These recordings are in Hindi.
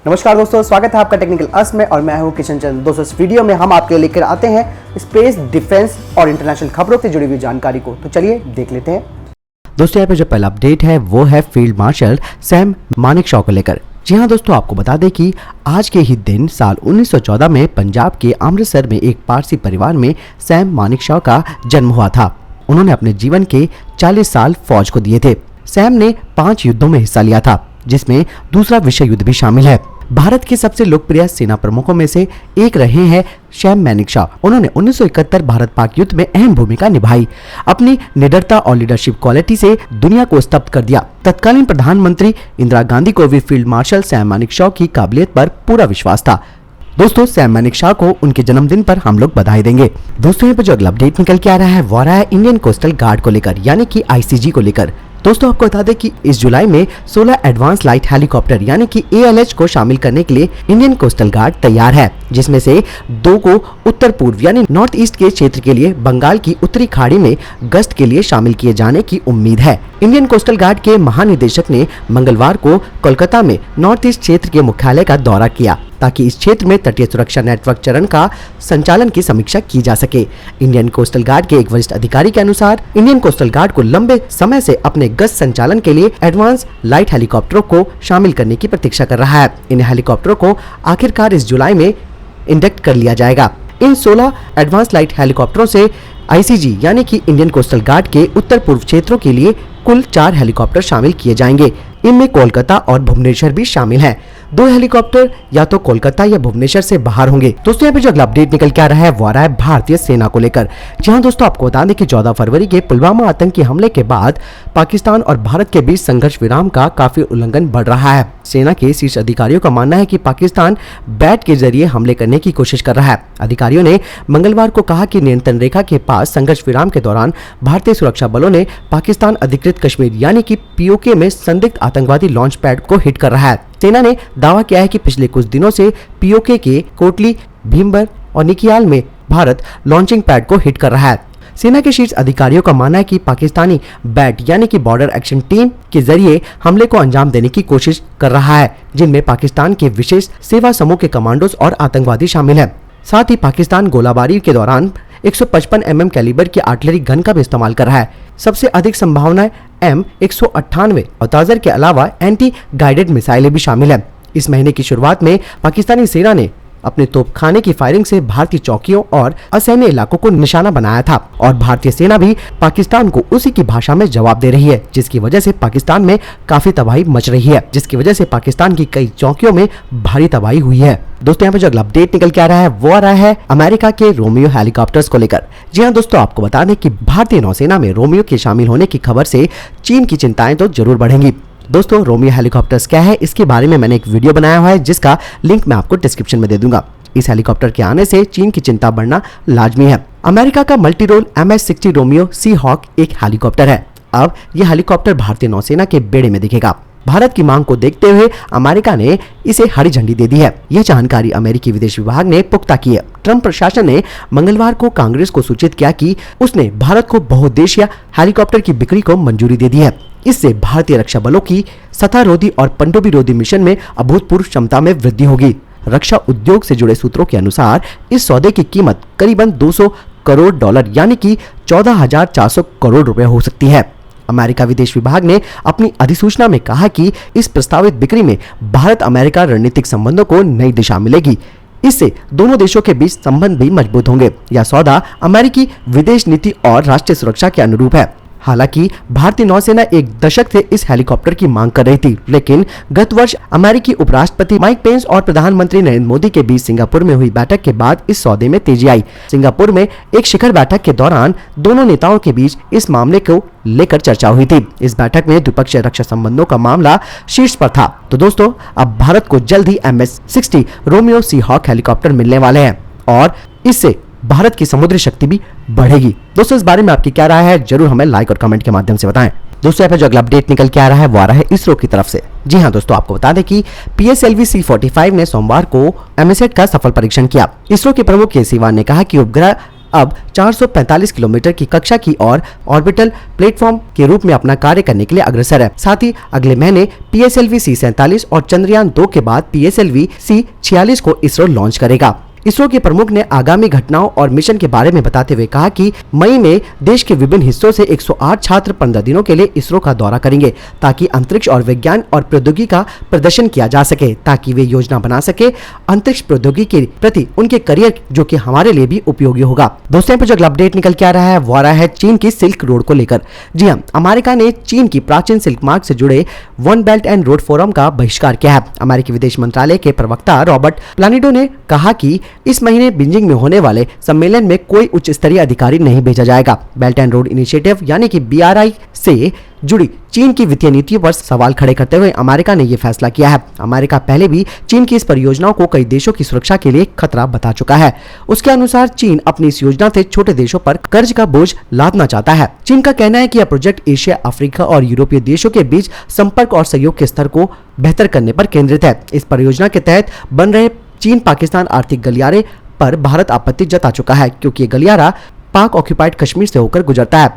नमस्कार दोस्तों, स्वागत है आपका टेक्निकल अस में और मैं हूं किशन चंद। दोस्तों इस वीडियो में हम आपके लेकर आते हैं स्पेस, डिफेंस और इंटरनेशनल खबरों से जुड़ी हुई जानकारी को। तो चलिए देख लेते हैं। दोस्तों यहाँ पे जो पहला अपडेट है वो है फील्ड मार्शल सैम मानेकशॉ को लेकर। जी हाँ दोस्तों, आपको बता दें कि आज के ही दिन साल 1914 में पंजाब के अमृतसर में एक पारसी परिवार में सैम मानेकशॉ का जन्म हुआ था। उन्होंने अपने जीवन के 40 साल फौज को दिए थे। सैम ने 5 युद्धों में हिस्सा लिया था, जिसमें दूसरा विश्व युद्ध भी शामिल है। भारत के सबसे लोकप्रिय सेना प्रमुखों में से एक रहे हैं सैम मानेकशॉ। उन्होंने 1971 भारत पाक युद्ध में अहम भूमिका निभाई। अपनी निडरता और लीडरशिप क्वालिटी से दुनिया को स्तब्ध कर दिया। तत्कालीन प्रधानमंत्री इंदिरा गांधी को भी फील्ड मार्शल सैम मानेकशॉ की काबिलियत पर पूरा विश्वास था। दोस्तों सैम मानेकशॉ को उनके जन्मदिन पर हम लोग बधाई देंगे। दोस्तों यहाँ पे जो अगला अपडेट निकल के आ रहा है वो आ रहा है इंडियन कोस्टल गार्ड को लेकर, यानी कि आईसीजी को लेकर। दोस्तों आपको बता दें कि इस जुलाई में 16 एडवांस लाइट हेलीकॉप्टर यानी कि ALH को शामिल करने के लिए इंडियन कोस्टल गार्ड तैयार है, जिसमें से 2 को उत्तर पूर्व यानी नॉर्थ ईस्ट के क्षेत्र के लिए बंगाल की उत्तरी खाड़ी में गश्त के लिए शामिल किए जाने की उम्मीद है। इंडियन कोस्टल गार्ड के महानिदेशक ने मंगलवार को कोलकाता में नॉर्थ ईस्ट क्षेत्र के मुख्यालय का दौरा किया, ताकि इस क्षेत्र में तटीय सुरक्षा नेटवर्क चरण का संचालन की समीक्षा की जा सके। इंडियन कोस्टल गार्ड के एक वरिष्ठ अधिकारी के अनुसार इंडियन कोस्टल गार्ड को लंबे समय से अपने गश्त संचालन के लिए एडवांस लाइट हेलीकॉप्टरों को शामिल करने की प्रतीक्षा कर रहा है। इन हेलीकॉप्टरों को आखिरकार इस जुलाई में इंडक्ट कर लिया जाएगा। इन 16 एडवांस लाइट हेलीकॉप्टरों से आईसीजी यानी कि इंडियन कोस्टल गार्ड के उत्तर पूर्व क्षेत्रों के लिए कुल 4 हेलीकॉप्टर शामिल किए जाएंगे। इनमें कोलकाता और भुवनेश्वर भी शामिल हैं। 2 हेलीकॉप्टर या तो कोलकाता या भुवनेश्वर से बाहर होंगे। दोस्तों यहाँ पे जो अगला अपडेट निकल के आ रहा है वो आ रहा है भारतीय सेना को लेकर। जहां दोस्तों आपको बता दें कि 14 फरवरी के पुलवामा आतंकी हमले के बाद पाकिस्तान और भारत के बीच संघर्ष विराम का काफी उल्लंघन बढ़ रहा है। सेना के शीर्ष अधिकारियों का मानना है कि पाकिस्तान बैट के जरिए हमले करने की कोशिश कर रहा है। अधिकारियों ने मंगलवार को कहा कि नियंत्रण रेखा के पास संघर्ष विराम के दौरान भारतीय सुरक्षा बलों ने पाकिस्तान अधिकृत कश्मीर यानी कि POK में संदिग्ध आतंकवादी लॉन्च पैड को हिट कर रहा है। सेना ने दावा किया है कि पिछले कुछ दिनों से POK के कोटली, भीमबर और निकियाल में भारत लॉन्चिंग पैड को हिट कर रहा है। सेना के शीर्ष अधिकारियों का मानना है कि पाकिस्तानी बैट यानी कि बॉर्डर एक्शन टीम के जरिए हमले को अंजाम देने की कोशिश कर रहा है, जिनमें पाकिस्तान के विशेष सेवा समूह के कमांडोज और आतंकवादी शामिल हैं। साथ ही पाकिस्तान गोलाबारी के दौरान 155 mm कैलिबर की आर्टिलरी गन का भी इस्तेमाल कर रहा है। सबसे अधिक संभावनाएं M198 और ताजर के अलावा एंटी गाइडेड मिसाइलें भी शामिल हैं। इस महीने की शुरुआत में पाकिस्तानी सेना ने अपने तोपखाने की फायरिंग से भारतीय चौकियों और असैन्य इलाकों को निशाना बनाया था और भारतीय सेना भी पाकिस्तान को उसी की भाषा में जवाब दे रही है, जिसकी वजह से पाकिस्तान में काफी तबाही मच रही है, जिसकी वजह से पाकिस्तान की कई चौकियों में भारी तबाही हुई है। दोस्तों यहाँ पे जो अगला अपडेट निकल के आ रहा है वो आ रहा है अमेरिका के रोमियो हेलीकॉप्टर्स को लेकर। जी हाँ दोस्तों, आपको बता दें कि भारतीय नौसेना में रोमियो के शामिल होने की खबर से चीन की चिंताएं तो जरूर बढ़ेंगी। दोस्तों रोमियो हेलीकॉप्टर्स क्या है, इसके बारे में मैंने एक वीडियो बनाया हुआ है, जिसका लिंक मैं आपको डिस्क्रिप्शन में दे दूंगा। इस हेलीकॉप्टर के आने से चीन की चिंता बढ़ना लाजमी है। अमेरिका का मल्टी रोल MS-60 रोमियो सी हॉक एक हेलीकॉप्टर है। अब यह हेलीकॉप्टर भारतीय नौसेना के बेड़े में दिखेगा। भारत की मांग को देखते हुए अमेरिका ने इसे हरी झंडी दे दी है। यह जानकारी अमेरिकी विदेश विभाग ने पुख्ता की है। ट्रंप प्रशासन ने मंगलवार को कांग्रेस को सूचित किया कि उसने भारत को बहुउद्देशीय हेलीकॉप्टर की बिक्री को मंजूरी दे दी है। इससे भारतीय रक्षा बलों की सतह रोधी और पनडुब्बी रोधी मिशन में अभूतपूर्व क्षमता में वृद्धि होगी। रक्षा उद्योग से जुड़े सूत्रों के अनुसार इस सौदे की कीमत करीबन $200 करोड़ यानी कि 14,400 करोड़ रुपए हो सकती है। अमेरिका विदेश विभाग ने अपनी अधिसूचना में कहा कि इस प्रस्तावित बिक्री में भारत अमेरिका रणनीतिक संबंधों को नई दिशा मिलेगी। इससे दोनों देशों के बीच संबंध भी मजबूत होंगे। यह सौदा अमेरिकी विदेश नीति और राष्ट्रीय सुरक्षा के अनुरूप है। हालांकि भारतीय नौसेना एक दशक से इस हेलीकॉप्टर की मांग कर रही थी, लेकिन गत वर्ष अमेरिकी उपराष्ट्रपति माइक पेंस और प्रधानमंत्री नरेंद्र मोदी के बीच सिंगापुर में हुई बैठक के बाद इस सौदे में तेजी आई। सिंगापुर में एक शिखर बैठक के दौरान दोनों नेताओं के बीच इस मामले को लेकर चर्चा हुई थी। इस बैठक में द्विपक्षीय रक्षा संबंधों का मामला शीर्ष पर था। तो दोस्तों अब भारत को जल्द ही MS-60 रोमियो सी हॉक हेलीकॉप्टर मिलने वाले हैं और इससे भारत की समुद्री शक्ति भी बढ़ेगी। दोस्तों इस बारे में आपकी क्या राय है, जरूर हमें लाइक और कमेंट के माध्यम से बताएं। दोस्तों यहाँ पे जो अगला अपडेट निकल के आ रहा है वो आ रहा है इसरो की तरफ से। जी हाँ दोस्तों, आपको बता दें कि PSLV C-45 ने सोमवार को एमएसएट का सफल परीक्षण किया। इसरो के प्रमुख के सिवान ने कहा कि उपग्रह अब 445 किलोमीटर की कक्षा की और ऑर्बिटल प्लेटफॉर्म के रूप में अपना कार्य करने के लिए अग्रसर है। साथ ही अगले महीने PSLV C-47 और चंद्रयान 2 के बाद PSLV C-46 को इसरो लॉन्च करेगा। इसरो के प्रमुख ने आगामी घटनाओं और मिशन के बारे में बताते हुए कहा कि मई में देश के विभिन्न हिस्सों से 108 छात्र 15 दिनों के लिए इसरो का दौरा करेंगे ताकि अंतरिक्ष और विज्ञान और प्रौद्योगिकी का प्रदर्शन किया जा सके, ताकि वे योजना बना सके अंतरिक्ष प्रौद्योगिकी के प्रति उनके करियर, जो कि हमारे लिए भी उपयोगी होगा। दोस्तों, पर जो अगला अपडेट निकल के आ रहा है वो आ रहा है चीन की सिल्क रोड को लेकर। जी हाँ, अमेरिका ने चीन की प्राचीन सिल्क मार्ग से जुड़े one belt and road forum का बहिष्कार किया है। अमेरिकी विदेश मंत्रालय के प्रवक्ता रॉबर्ट प्लानिडो ने कहा कि इस महीने बीजिंग में होने वाले सम्मेलन में कोई उच्च स्तरीय अधिकारी नहीं भेजा जाएगा। बेल्ट एंड रोड इनिशिएटिव यानी कि BRI से जुड़ी चीन की वित्तीय नीतियों पर सवाल खड़े करते हुए अमेरिका ने यह फैसला किया है। अमेरिका पहले भी चीन की इस परियोजनाओं को कई देशों की सुरक्षा के लिए खतरा बता चुका है। उसके अनुसार चीन अपनी इस योजना से छोटे देशों पर कर्ज का बोझ लादना चाहता है। चीन का कहना है कि यह प्रोजेक्ट एशिया, अफ्रीका और यूरोपीय देशों के बीच संपर्क और सहयोग के स्तर को बेहतर करने पर केंद्रित है। इस परियोजना के तहत बन रहे चीन पाकिस्तान आर्थिक गलियारे पर भारत आपत्ति जता चुका है, क्योंकि ये गलियारा पाक ऑक्यूपाइड कश्मीर से होकर गुजरता है।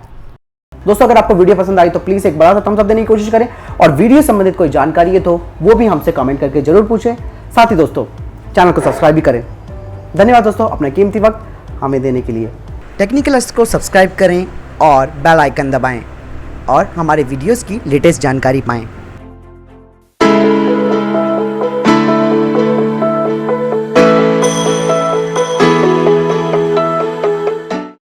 दोस्तों, अगर आपको वीडियो पसंद आई तो प्लीज एक बड़ा सा थम्स अप देने की कोशिश करें, और वीडियो संबंधित कोई जानकारी है तो वो भी हमसे कमेंट करके जरूर पूछें। साथ ही दोस्तों, चैनल को सब्सक्राइब भी करें। धन्यवाद दोस्तों, अपना कीमती वक्त हमें देने के लिए। टेक्निकल अस्त्र को सब्सक्राइब करें और बेल आइकन दबाएं और हमारे वीडियोस की लेटेस्ट जानकारी पाएं।